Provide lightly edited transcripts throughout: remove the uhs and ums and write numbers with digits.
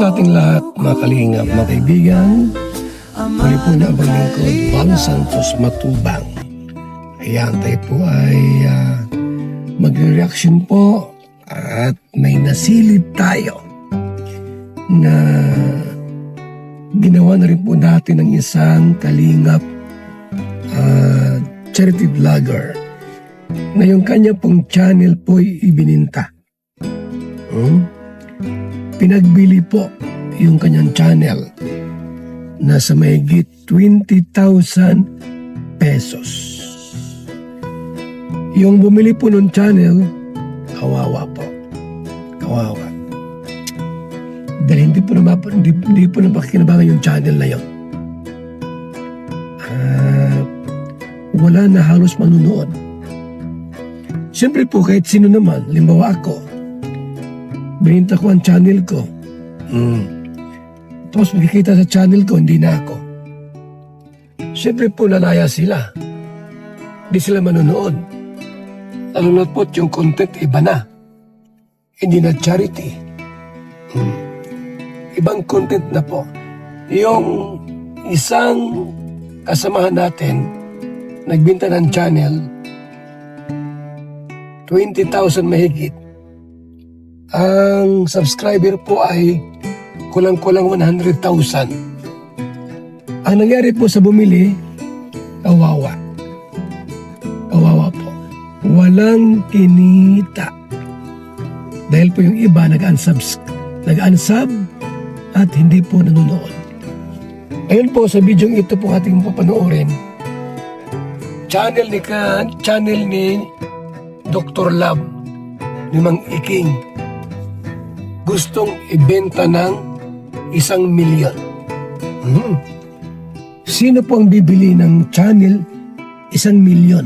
sa ating lahat, mga kalingap, mga kaibigan. Muli po na abang lingkod, Val Santos Matubang. Ayan, tayo po ay magre-reaction po at may nasilip tayo na ginawa na rin po dati ng isang kalingap charity vlogger na yung kanya pong channel po ay ibininta. Pinagbili po yung kanyang channel na sa mahigit 20,000 pesos. Yung bumili po ng channel, kawawa po. Kawawa. Dahil hindi po napakikinabangan yung channel na yun. Wala na halos manunood. Siyempre po kahit sino naman, limbawa ako, bininta ko ang channel ko. Tapos makikita sa channel ko, hindi na ako. Siyempre po lalaya sila. Hindi sila manonood. Lalo na po yung content iba na. Hindi na charity. Ibang content na po. Yung isang kasamahan natin, nagbinta ng channel, 20,000 mahigit. Ang subscriber po ay kulang-kulang 100,000. Ang nangyari po sa bumili, kawawa. Kawawa po. Walang kinita. Dahil po yung iba nag-unsub at hindi po nanonood. Ngayon po sa video ito po ating papanoorin. Channel ni Dr. Love ni Mang Iking. Gustong ibenta ng 1,000,000. Sino po ang bibili ng channel 1,000,000?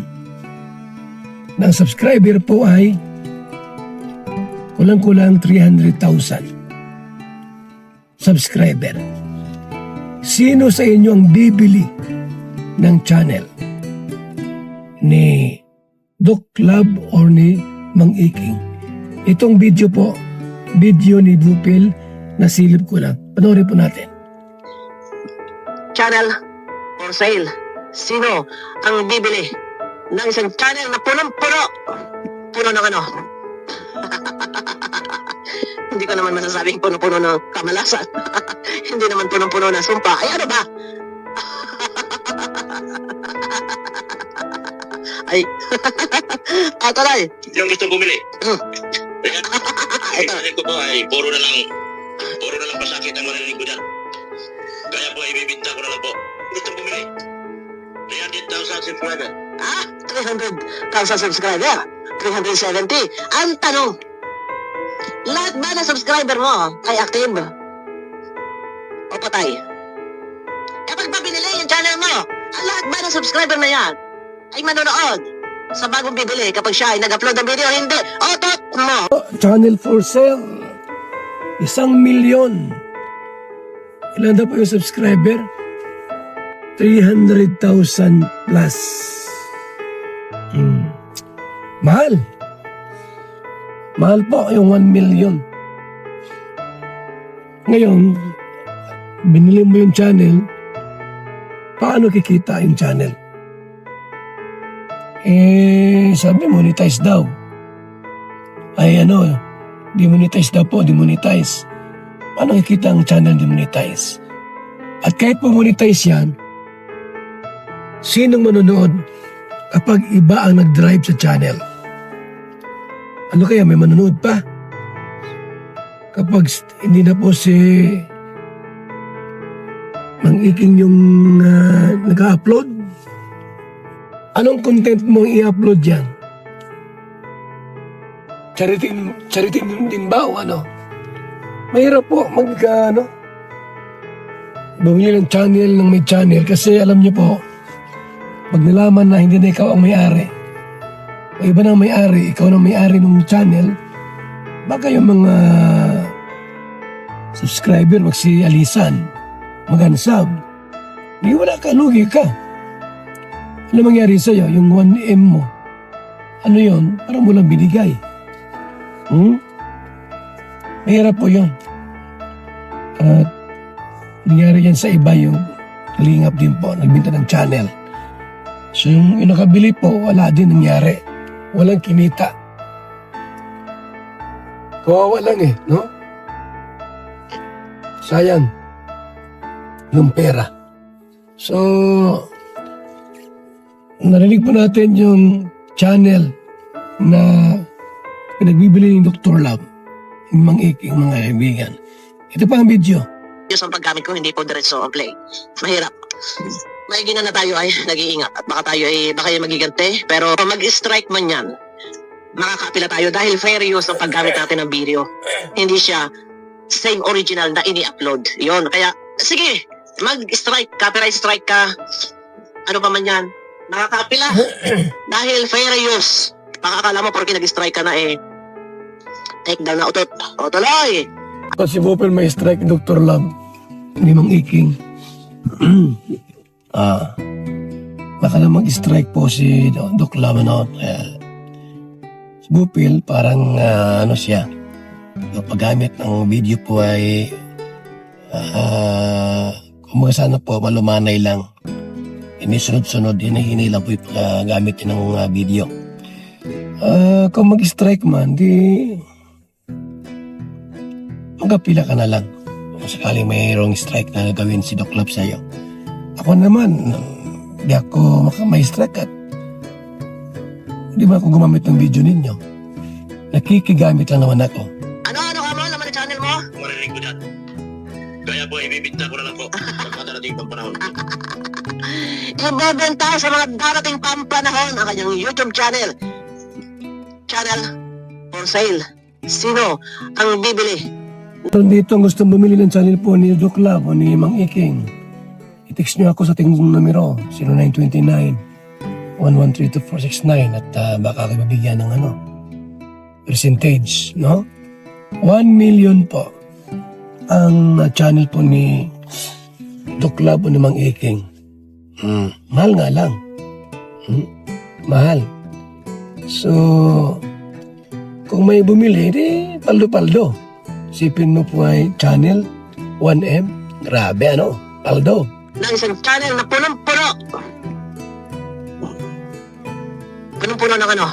Ng subscriber po ay kulang-kulang 300,000 subscriber. Sino sa inyo ang bibili ng channel ni Doc Love or ni Mang Iking? Itong video po, video ni Bupil, nasilip ko lang. Panoorin po natin. Channel for sale. Sino ang bibili ng isang channel na punong-puno? Puno ng ano? Hindi ko naman masasabing puno-puno ng kamalasan. Hindi naman punong-puno ng sumpa. Ay ano ba? Ay. Taray. Yung gusto bumili. Ito ko po ay puro na lang pasakit ang marinig ko dyan. Kaya po ibibinta ko na lang po. Gusto bumili. 300,000 subscriber. 300,000 subscriber. 370. Ang tanong, lahat ba ng subscriber mo ay active? O patay? Kapag ba binili yung channel mo, ang lahat ba ng subscriber na yan ay manonood sa bagong bibili kapag siya ay nag-upload ng video? Hindi. Otot mo. Channel for sale. 1,000,000. Ilan na po yung subscriber? 300,000 plus. Mahal. Mahal po yung 1,000,000. Ngayon, binili mo yung channel, paano kikita yung channel? Sabi monetize daw. Ay demonetize daw po, demonetize. Paano kikita ang channel demonetize? At kahit po monetize yan, sinong manonood kapag iba ang nag-drive sa channel? Ano kaya, may manonood pa? Kapag hindi na po si Mang Iking yung nag-upload, anong content mo i-upload yan? Charity din ba o ano? Mahirap po bumili ng channel ng may channel kasi alam niyo po, pag nalaman na hindi na ikaw ang may-ari, o iba na ang may-ari, ikaw na may-ari ng channel, baka yung mga subscriber magsialisan, mag-unsub, di wala ka, lugi ka. Ano mangyari sa'yo? Yung 1M mo, ano yun? Parang mo lang binigay. Mahirap po yun. At nangyari yan sa iba yung kalingap din po, nagbinta ng channel. So yung nakabili po, wala din nangyari. Walang kinita. Kawawa lang eh, no? Sayang. Yung pera. So, narinig po natin yung channel na pinagbibili ni Dr. Love, yung Mang Iking, mga kaibigan. Ito pa ang video. Diyos ang paggamit ko, hindi po diretso ang play. Mahirap. Maigi na tayo ay nag-iingat at baka tayo ay baka yung magigante. Pero kung mag-strike man yan, makakapila tayo dahil fair use ang paggamit natin ng video. Hindi siya same original na ini-upload. Yun. Kaya, sige, mag-strike, copyright strike ka. Ano pa man yan. Makakapila. Dahil fair use. Baka akala mo porque nag-strike ka na eh. Take down na utot. O tuloy. Pag si Bopel may strike ni Dr. Love, ni Mang Iking. Baka na mag-strike po si Doc Love, ano. Si Bopel, parang ano siya, yung paggamit ng video po ay kung sana po malumanay lang. Inisunod-sunod, hinihinay lang po yung paggamit ng video. Kung mag-strike man, di magkapila ka na lang. Kung sakaling mayroong strike na gawin si Doc Love sa'yo. Ako naman, di ako may strike at di ba ako gumamit ng video ninyo? Nakikigamit lang naman ako. Ano ka mo? Laman ang channel mo? Marinig ko dyan. Kaya po, ibibigta ko na lang po sa mga darating pang panahon. Ibebenta sa mga darating pampanahon ang kanyang YouTube channel. Channel for sale. Sino ang bibili? Kung dito ang gustong bumili ng channel po ni Doc Love o ni Mang Iking, i-text nyo ako sa ating numero 0929-1132469 at baka kayo mabigyan ng percentage, no? 1 million po ang channel po ni Doc Love o ni Mang Iking. Mahal nga lang. Mahal. So, kung may bumili, di paldo-paldo. Sipin mo po ay channel 1M. Grabe, ano? Paldo. Ng isang channel na punong-puno. Punong-puno ng ano?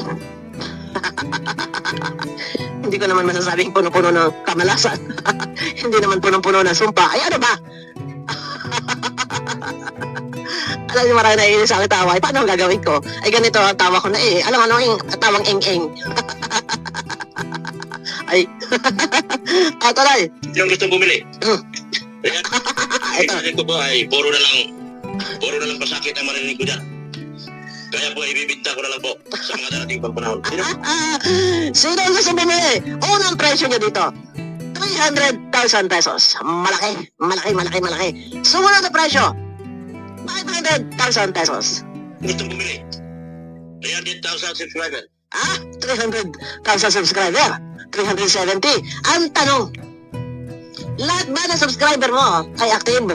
Hindi ko naman masasabing punong-puno ng kamalasan. Hindi naman punong-puno ng sumpa. Ay, ano ba? Alam niyo, marami naiinis sa akin tawa. Paano ang gagawin ko? Ay, ganito ang tawa ko na eh. Alam ano yung tawang eng-eng. Ay. Tuloy. Yung gusto bumili. Kaya, Ito. ko po ay puro na lang pasakit ang marinig ko dyan. Kaya po, ibibigta ko na lang po sa mga darating pang panahon. Sino ang gusto bumili? Unang presyo niya dito. 300,000 pesos. Malaki. Sumunod na presyo. 500,000 pesos. Gusto bumili. 300,000 subscribers. 300,000 subscriber. 370. Ang tanong, lahat ba ng subscriber mo ay active?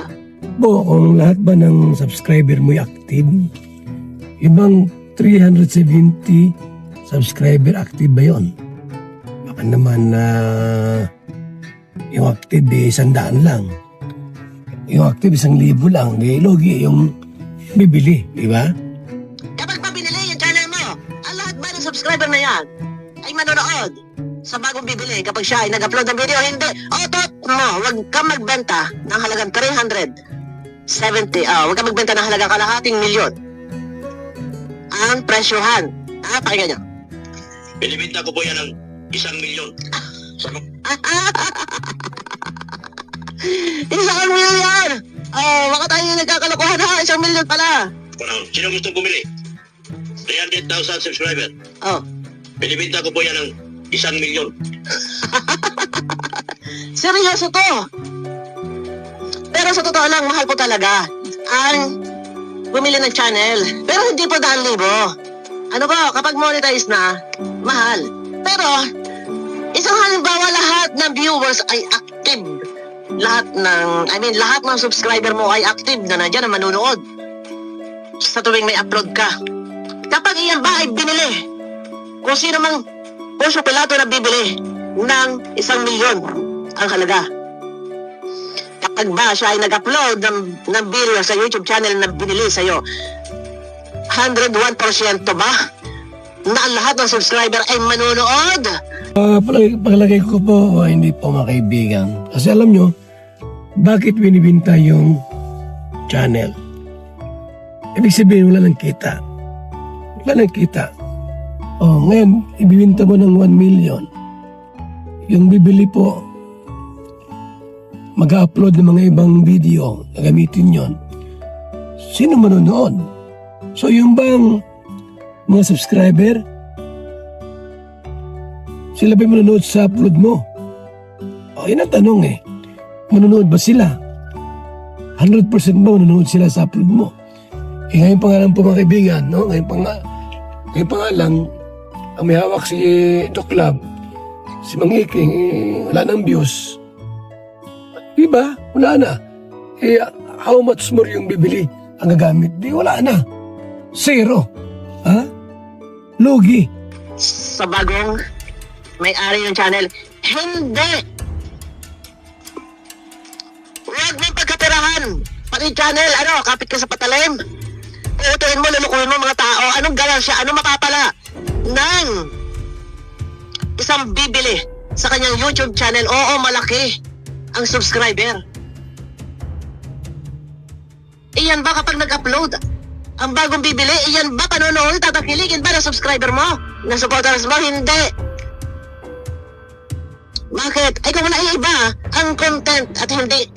Po, kung lahat ba ng subscriber mo ay active, ibang 370 subscriber active ba yun? Baka naman na yung active 100 lang. Yung active 1,000 lang. Logi yung bibili, di ba? Kapag pa binili yung channel mo, ang lahat ba ng subscriber na yan ay manonood sa bagong bibili kapag siya ay nag-upload ng video? Hindi. Otot mo, huwag kang magbenta ng halagang 370. Huwag kang magbenta ng halagang kalahating milyon. Ang presyohan. Pakinggan nyo. Binibigta ko po yan ng 1 milyon. Sa mga 1 milyon! Baka tayo yung nagkakalokohan ha. 1 milyon pala. panahon. Sino gusto bumili? 300,000 subscriber. Binibigta ko po yan ng 1 milyon. Seryoso to. Pero sa totoo lang, mahal po talaga ang bumili ng channel. Pero hindi po 1,000. Ano ba, kapag monetize na, mahal. Pero, isang halimbawa, lahat ng viewers ay active. Lahat ng subscriber mo ay active na nandiyan na manunood sa tuwing may upload ka. Kapag iyan ba ay binili, kung sino mang Poncio Pilato na bibili ng 1 milyon ang halaga. pag ba siya ay nag-upload ng video sa YouTube channel na binili sa'yo, 101% ba na ang lahat ng subscriber ay manonood? Paglagay ko po, hindi po mga kaibigan. Kasi alam nyo, bakit binibinta yung channel? Ibig sabihin, wala nang kita. Wala nang kita. Ngayon, ibibinta mo ng 1 million. Yung bibili po, mag-upload ng mga ibang video na gamitin yon. Sino manonood? So yung bang mga subscriber, sila ba manonood sa upload mo? Yun ang tanong eh. Manonood ba sila? 100% ba manonood sila sa upload mo? Ngayon pa nga lang po mga kaibigan, no? Ngayon pa nga lang, ang may hawak si Doc Lab, si Mang Iking, wala nang views. Diba? Wala na. How much more yung bibili ang gagamit? Di wala na. Zero. Ha? Lugi. Sa bagong may-ari ng channel, hindi. Huwag mong pagkatirahan. Pati channel, kapit ka sa patalim. Uutuin mo, lulukuhin mo mga tao. Anong ganansya? Anong mapapala ng isang bibili sa kanyang YouTube channel? Oo, malaki ang subscriber. Iyan ba kapag nag-upload ang bagong bibili, iyan ba panonood, tatakiligin ba na subscriber mo, na supporters mo? Hindi. Bakit? Ay kung naiiba ang content at hindi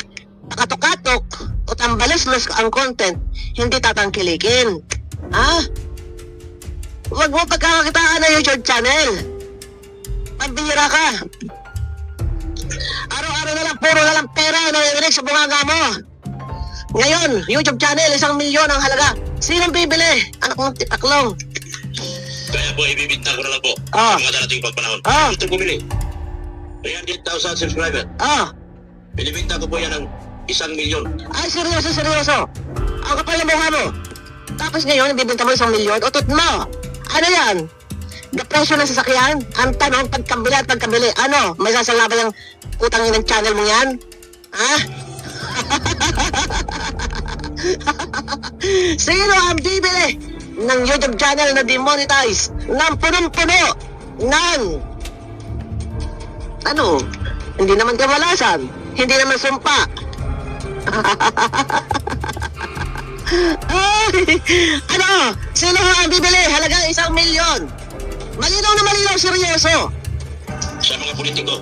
pakatok-katok o tambalislos ang content, hindi tatangkilikin. Huwag mo pagkakakitaan na YouTube channel. Pambihira ka. Araw-araw na lang, puro na lang pera na narinig sa bunganga mo. Ngayon, YouTube channel, 1 milyon ang halaga. Sinong bibili? Anak mong titaklong. Kaya po, ibibinta ko na lang po. Ah. Sa mga darating pagpanahon. Gusto bumili. 300,000 subscriber. Binibinta ko po yan ng 1 milyon. Ay, seryoso. Ang kapal na mukha mo. Tapos ngayon, bibinta mo 1 milyon, utot mo. Ano yan? Depression ng sasakyan? Ang tanong, pagkabili at pagkabili. Ano? May sasalabay ang utang ng channel mo yan? Sino ang bibili ng YouTube channel na demonetize ng punong-puno ng hindi naman kamalasan, hindi naman sumpa? Sino ang bibili? Halagang 1 milyon. Malinaw na malinaw, seryoso. Sa mga politiko.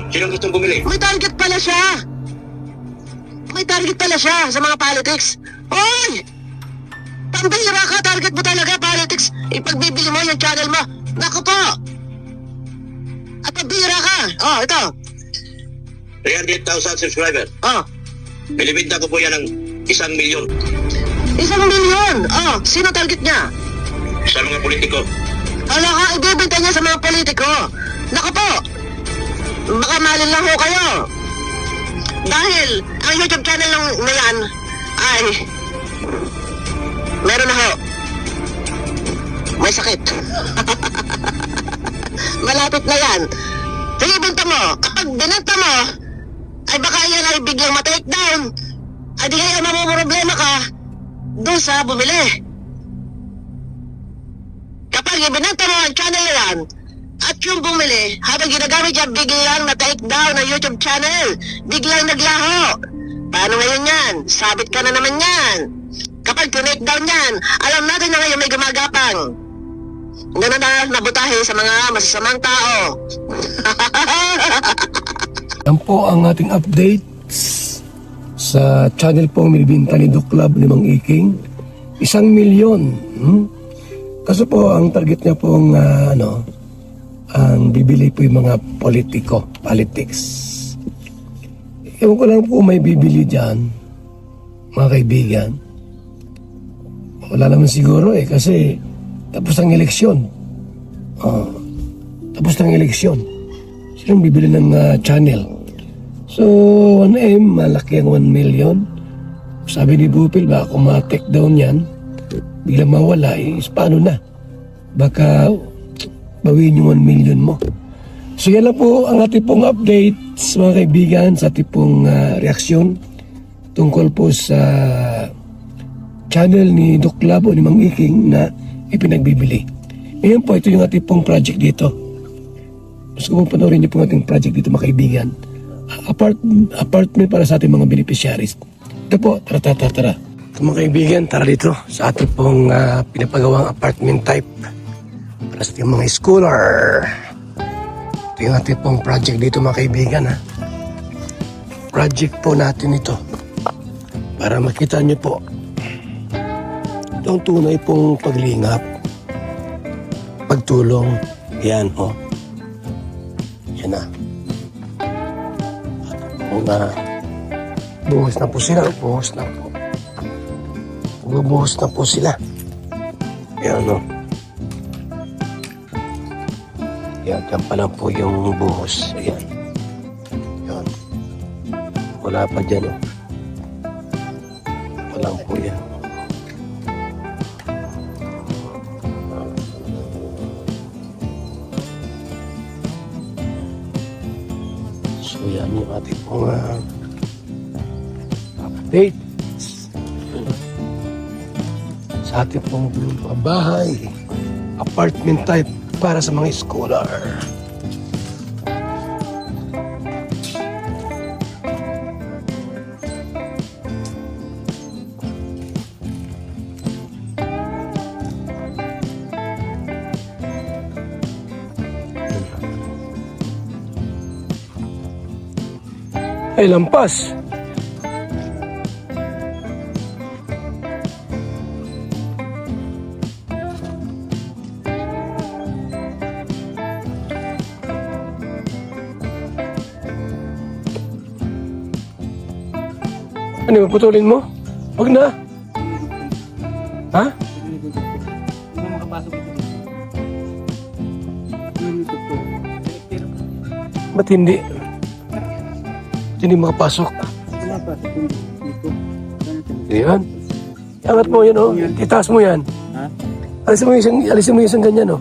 Sino gustong bumili? May target pala siya. Sa mga politics. Hoy! Pambihira ka, target mo talaga, politics. Ipagbibili mo yung channel mo. Naku po! At pambihira ka. Ito. 300,000 subscriber. Binibinta ko po yan ng 1 milyon. 1 milyon? Sino target niya? Sa mga politiko. Hala ka, ibibenta niya sa mga politiko. Naku po! Baka malin lang ho kayo. Dahil ang YouTube channel na yan ay meron na ho. May sakit. Malapit na yan. Sige, benta mo. Kapag binenta mo, ay baka yan ay biglang ma-take down. Ay di kaya mamumroblema ka doon sa bumili. Kapag ibinenta mo ang channel na yan, at yung bumili, habang ginagamit niya, biglang na-take down ang YouTube channel. Biglang naglaho. Paano ngayon yan? Sabit ka na naman yan. Kapag tinake down yan, alam natin na ngayon may gumagapang. Ganun na nabutahe sa mga masasamang tao. Yan po ang ating updates sa channel pong binibinta ni Doc Lab ni Mang Iking. 1 milyon. Kaso po, ang target niya pong ang bibili po yung mga politics. Ewan ko lang po may bibili dyan, mga kaibigan. Wala naman siguro kasi tapos ang eleksyon. Sinong bibili ng channel? So, 1M, malaki ang 1 million. Sabi ni Bupil, baka kung ma-take down yan, biglang mawala, paano na? Baka bawiin yung 1 million mo. So yan lang po ang ating pong updates mga kaibigan sa ating pong reaksyon tungkol po sa channel ni Doc Labo ni Mang Iking na ipinagbibili. Ngayon po, ito yung ating pong project dito. Gusto ko pong panoorin niyo po ang ating project dito mga kaibigan. Apartment para sa ating mga beneficiaries. Ito po, tara. Ito mga kaibigan, tara dito sa ating pong pinapagawang apartment type para sa ating mga scholar. Ito yung ating pong project dito mga kaibigan ha. Project po natin ito para makita niyo po itong tunay pong paglingap, pagtulong. Yan o. Yan na. Kung buhos na po sila, buhos na po. Bubuhos na po sila. Yan o. Yan pa lang po yung buhos. Ayan. Yan. Wala pa dyan o. Walang po yan. So yan yung ating pong update sa ating pong bahay, apartment type para sa mga scholar. Ay, lampas. Ano, putulin mo? Huwag na. Ha? Ba't hindi? Hindi makapasok. Ayan. Angat mo yan, oh. Itaas mo yan. Alisin mo yung isang ganyan, oh.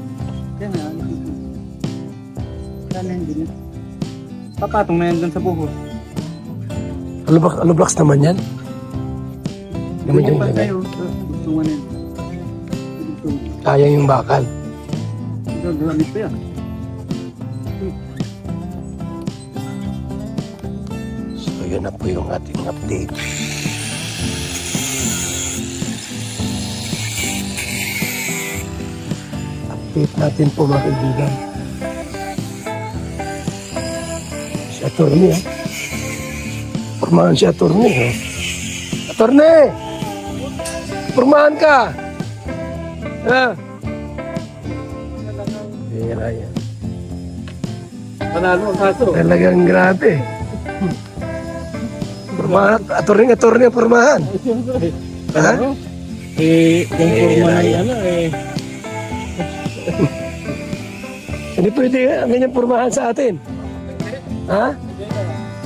Papatong na yan dun sa buhos. Alublaks naman yan. Hindi mo dyan ilagay. Sayang yung bakal. Gagamit pa yan. So, yun na po yung ating update. Update natin po mga kaibigan. Si attorney, ha? Pormahan si attorney, ha? Attorney! Pormahan ka! Ha? Yan. Panalo ang kaso. Talagang grabe. Pormahan, attorney ang pormahan. Siyempre. Ha? Yung forma na yan, Hindi pwede ang ganyan pormahan sa atin. Ha?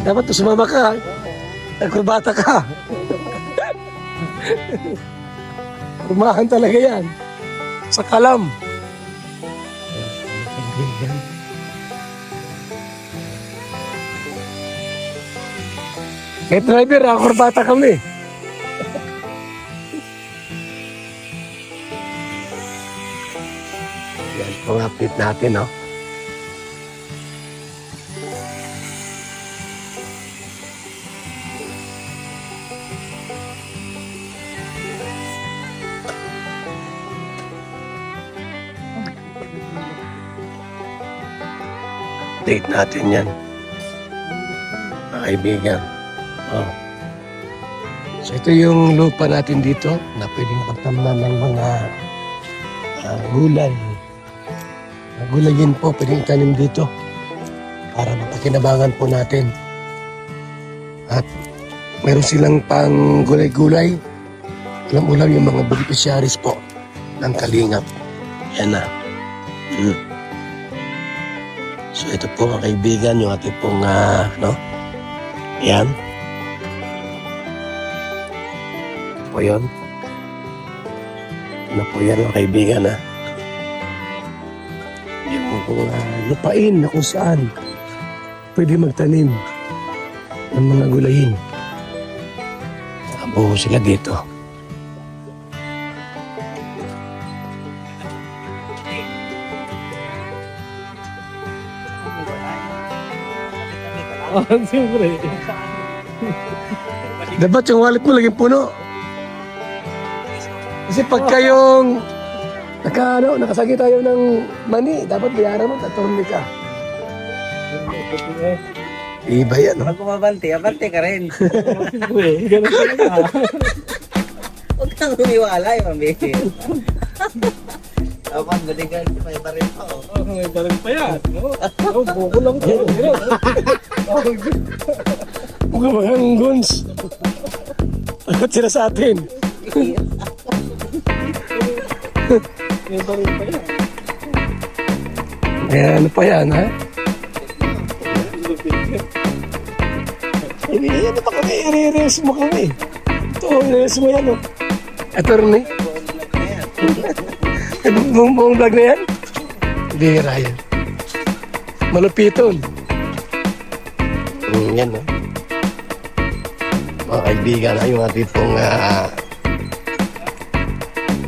Dapat sumama ka. Nagkurbata ka. Pormahan talaga yan. Sa kalam. Kahit driver, kurbata kami. Yan po ang update natin, no? Update natin yan. Mga kaibigan. Oh. So ito yung lupa natin dito na pwedeng pagtamnan ng mga gulay. Gulayin po pwedeng itanim dito para mapakinabangan po natin. At meron silang pang gulay-gulay. Ulam-ulam yung mga beneficiaries po ng Kalingap. Yan na. So ito po mga kaibigan, yung ating pong, yan. Ito po yun. Ano po yan mga kaibigan, ha? Yung lupain na kung saan pwede magtanim ng mga gulayin. Buo sila dito. Oh, siyempre. Dapat yung wallet mo laging puno. Kasi pagka yung nakasagi tayo ng money, dapat bayaran mo, taturni ka. Iba yan, no? Pag kumabante, abante ka rin. Siyempre, ganun talaga. Huwag kang umiwala yung mabihil. Kapag balikan, may baril pa oh. Oh, may baril pa yan. No? Oh, buko lang to. Mga mga guns. Takot sila sa atin. May baril pa yan. Ano pa yan, ha? Ano pa kami? I-reels mo kami. Ito, i-reels mo yan, oh. Attorney? Buong vlog na yan? Bira yan. Malupiton. Yan, no? Mga kaibigan, yung ating pong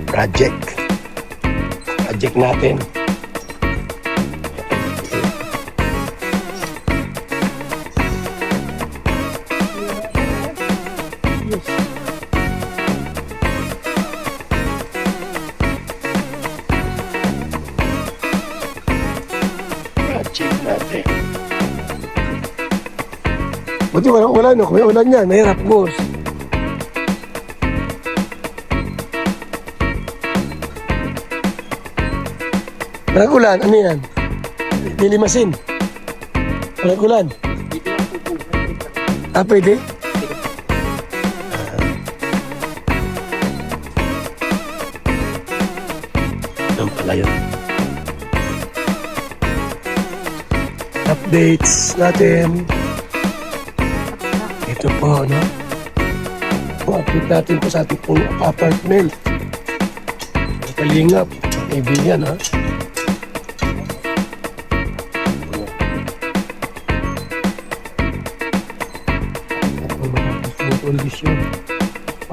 project natin. Project natin. Buti wala no, kung may ulan yan, mahirap boss. Ulan, ano yan? Dilimasin. Ulan. Pwede? Doon pala yun. Updates natin. Ito po, no? Update natin po sa ating pong apartment. Kalingap, kaibigan, ha?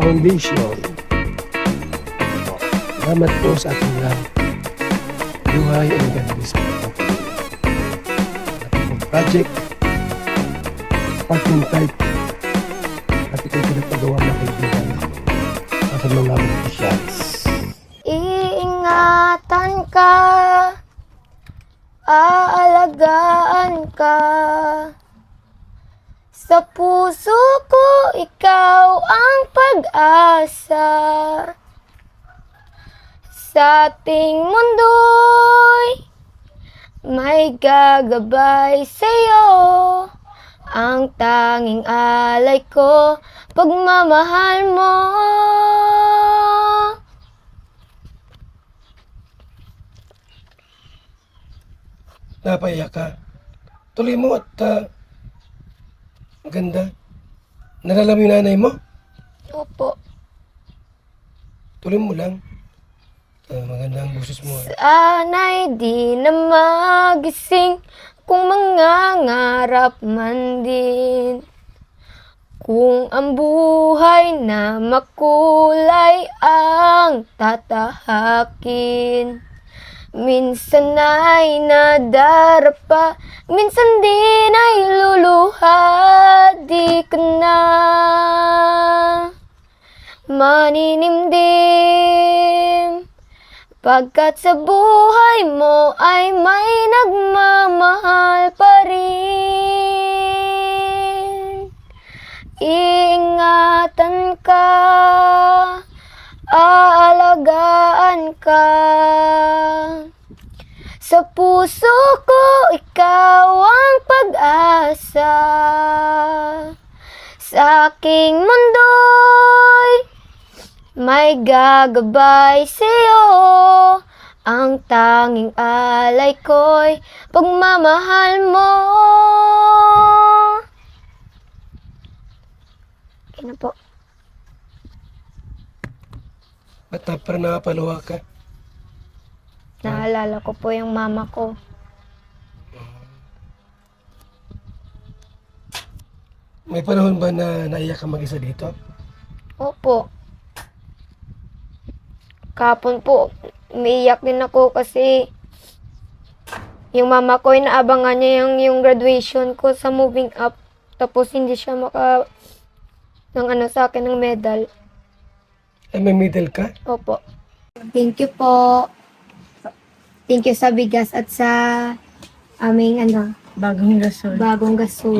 Foundation. Salamat po sa ating buhay and gandis project parking type at ito pinapagawa na kaibigan sa mga officials. Iingatan ka, aalagaan ka. Sa puso ko, ikaw ang pag-asa. Sa ating mundo'y may gagabay sa'yo. Ang tanging alay ko, pagmamahal mo. Napaiyak ka. Tuloy mo at maganda. Nalala mo yung nanay mo? Opo. Tuloy mo lang. Maganda ang boses mo. Sana'y di na magising kung mangangarap man din. Kung ang buhay na makulay ang tatahakin. Minsan ay nadarapa, minsan din ay luluha. Di ka na maninimdim. Pagkat sa buhay mo ay may nagmamahal pa rin. Iingatan ka, aalagaan ka. Sa puso ko, ikaw ang pag-asa. Sa aking mundo'y may gagabay sa'yo. Ang tanging alay ko'y pagmamahal mo. Okay na po. Ba't parang nakapaluwa ka? Naalala ko po yung mama ko. May panahon ba na naiyak ka mag-isa dito? Opo. Kapon po, umiiyak din ako kasi yung mama ko, inaabangan niya yung graduation ko sa moving up. Tapos hindi siya sa akin ng medal. Ay, may medal ka? Opo. Thank you po. Thank you sa bigas at sa aming Bagong gasol. bagong gasol.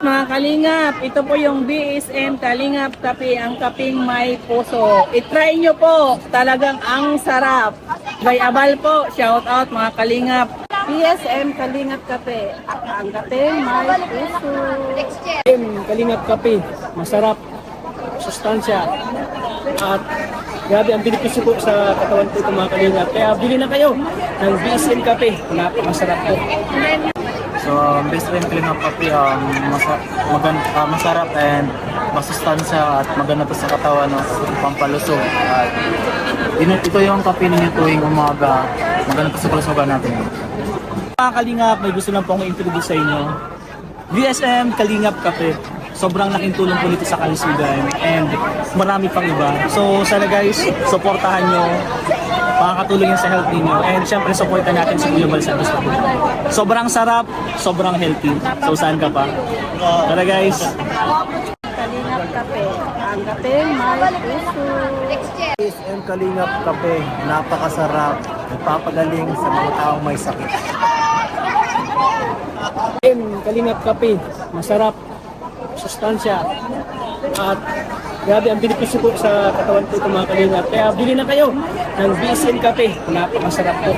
Mga Kalingap, ito po yung BSM Kalingap Kape, ang kaping may puso. I-try nyo po, talagang ang sarap. By Abal po, shout out mga Kalingap. BSM Kalingap Kape, ang kaping may puso. Kalingap kape, masarap, sustansya, at grabe ang benepisyo po sa katawan po itong mga kalingap. Kaya bili na kayo ng BSM kape, napakasarap po. So, best friend Kalingap Kape, masarap and masustansya at maganda to sa katawan, no? Pampalusog. At ito yung kape ninyo tuwing umaga, maganda to sa kalusugan natin. Mga kalingap, may gusto lang po akong introduce sa inyo. BSM Kalingap Kape. Sobrang laking tulong po nito sa kalusugan and marami pang iba. So sana guys, supportahan nyo. Makakatulong yan sa health ninyo. And syempre, supportan natin si Kuya Bal Santos. Sobrang sarap, sobrang healthy. So saan ka pa? Tara guys! Kalingap Kape, ang kaping may puso. BSM Kalingap Kape, napakasarap, nagpapagaling sa mga taong may sakit. Kalingap kape, masarap, sustansya, at grabe ang benepisyo po sa katawan po itong mga kalingap. Kaya bili na kayo ng BSM kape, napakasarap po.